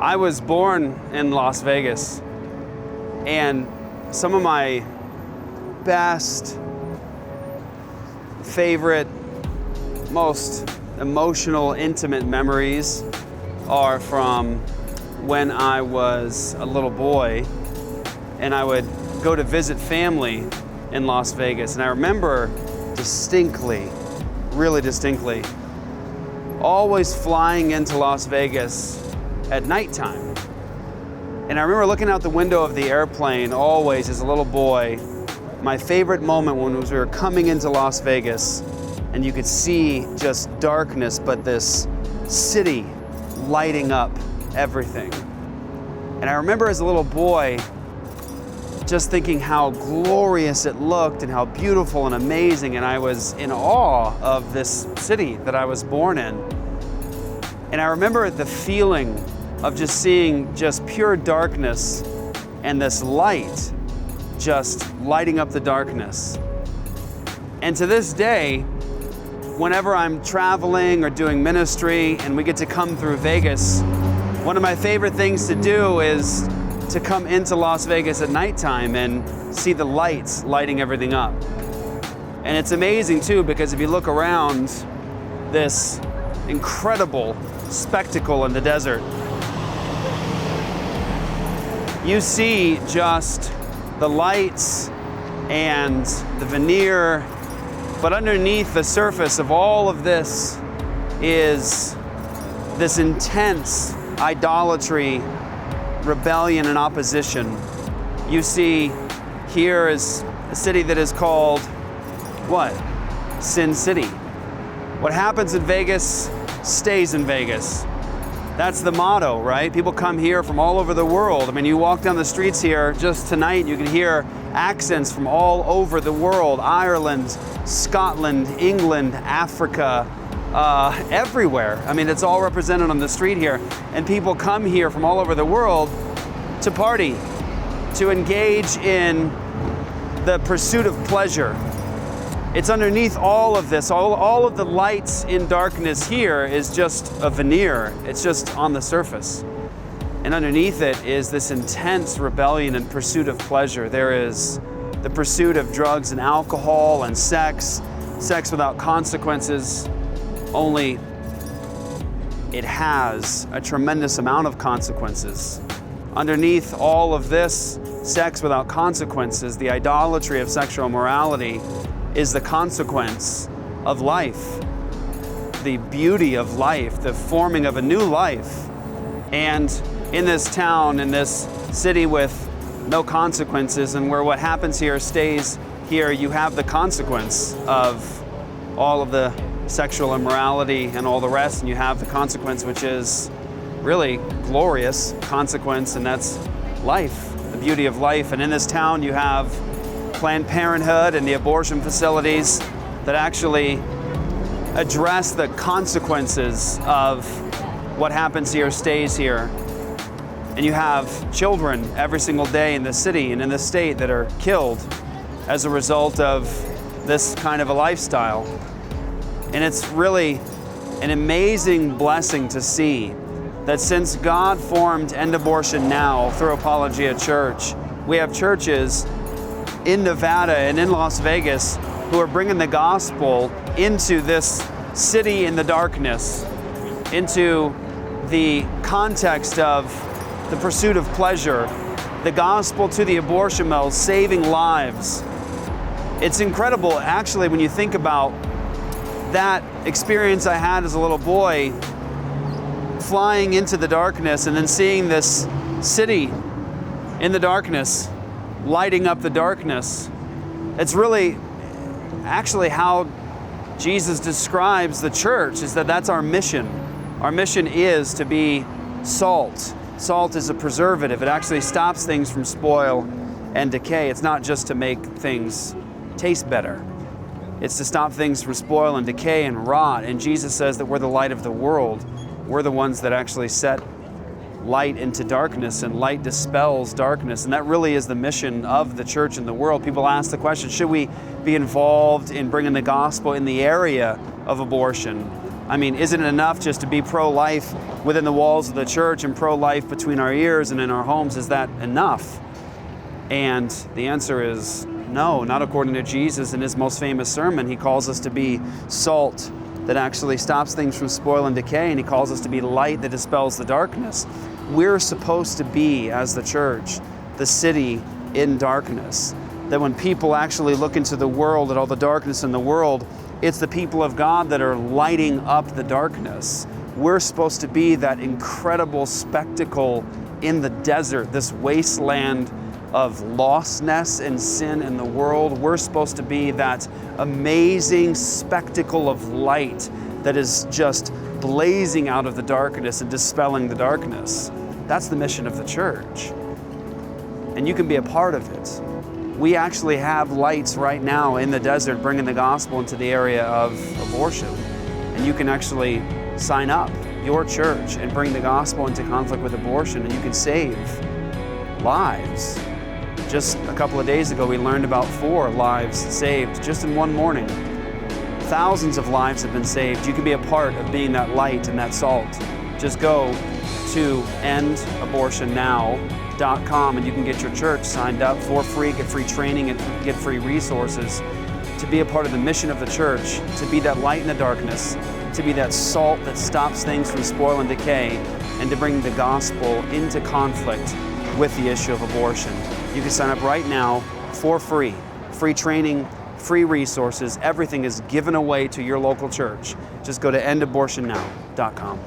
I was born in Las Vegas, and some of my best, favorite, most emotional, intimate memories are from when I was a little boy and I would go to visit family in Las Vegas. And I remember distinctly, really distinctly, always flying into Las Vegas at nighttime. And I remember looking out the window of the airplane always as a little boy. My favorite moment when we were coming into Las Vegas and you could see just darkness, but this city lighting up everything. And I remember as a little boy just thinking how glorious it looked and how beautiful and amazing, and I was in awe of this city that I was born in. And I remember the feeling of just seeing just pure darkness and this light just lighting up the darkness. And to this day, whenever I'm traveling or doing ministry and we get to come through Vegas, one of my favorite things to do is to come into Las Vegas at nighttime and see the lights lighting everything up. And it's amazing too, because if you look around this incredible spectacle in the desert, you see just the lights and the veneer, but underneath the surface of all of this is this intense idolatry, rebellion, and opposition. You see here is a city that is called what? Sin City. What happens in Vegas stays in Vegas. That's the motto, right? People come here from all over the world. I mean, you walk down the streets here just tonight, you can hear accents from all over the world. Ireland, Scotland, England, Africa, everywhere. I mean, it's all represented on the street here. And people come here from all over the world to party, to engage in the pursuit of pleasure. It's underneath all of this, all of the lights in darkness here is just a veneer. It's just on the surface. And underneath it is this intense rebellion and pursuit of pleasure. There is the pursuit of drugs and alcohol and sex without consequences, only it has a tremendous amount of consequences. Underneath all of this sex without consequences, the idolatry of sexual immorality, is the consequence of life, the beauty of life, the forming of a new life. And in this town, in this city with no consequences, and where what happens here stays here, you have the consequence of all of the sexual immorality and all the rest, and you have the consequence, which is really glorious consequence, and that's life, the beauty of life. And in this town you have Planned Parenthood and the abortion facilities that actually address the consequences of what happens here stays here. And you have children every single day in the city and in the state that are killed as a result of this kind of a lifestyle. And it's really an amazing blessing to see that since God formed End Abortion Now through Apologia Church, we have churches in Nevada and in Las Vegas who are bringing the gospel into this city in the darkness, into the context of the pursuit of pleasure, the gospel to the abortion mills, saving lives. It's incredible, actually, when you think about that experience I had as a little boy, flying into the darkness and then seeing this city in the darkness, lighting up the darkness. It's really actually how Jesus describes the church, is that that's our mission. Our mission is to be salt. Salt is a preservative. It actually stops things from spoil and decay. It's not just to make things taste better. It's to stop things from spoil and decay and rot. And Jesus says that we're the light of the world. We're the ones that actually set light into darkness, and light dispels darkness. And that really is the mission of the church in the world. People ask the question, should we be involved in bringing the gospel in the area of abortion? I mean, isn't it enough just to be pro-life within the walls of the church and pro-life between our ears and in our homes? Is that enough? And the answer is no, not according to Jesus. In his most famous sermon, he calls us to be salt that actually stops things from spoil and decay, and he calls us to be light that dispels the darkness. We're supposed to be, as the church, the city in darkness. That when people actually look into the world, at all the darkness in the world, it's the people of God that are lighting up the darkness. We're supposed to be that incredible spectacle in the desert, this wasteland of lostness and sin in the world. We're supposed to be that amazing spectacle of light that is just blazing out of the darkness and dispelling the darkness. That's the mission of the church. And you can be a part of it. We actually have lights right now in the desert bringing the gospel into the area of abortion. And you can actually sign up your church and bring the gospel into conflict with abortion, and you can save lives. Just a couple of days ago, we learned about 4 lives saved just in one morning. Thousands of lives have been saved. You can be a part of being that light and that salt. Just go to endabortionnow.com and you can get your church signed up for free, get free training, and get free resources to be a part of the mission of the church, to be that light in the darkness, to be that salt that stops things from spoil and decay, and to bring the gospel into conflict with the issue of abortion. You can sign up right now for free. Free training, free resources, everything is given away to your local church. Just go to endabortionnow.com.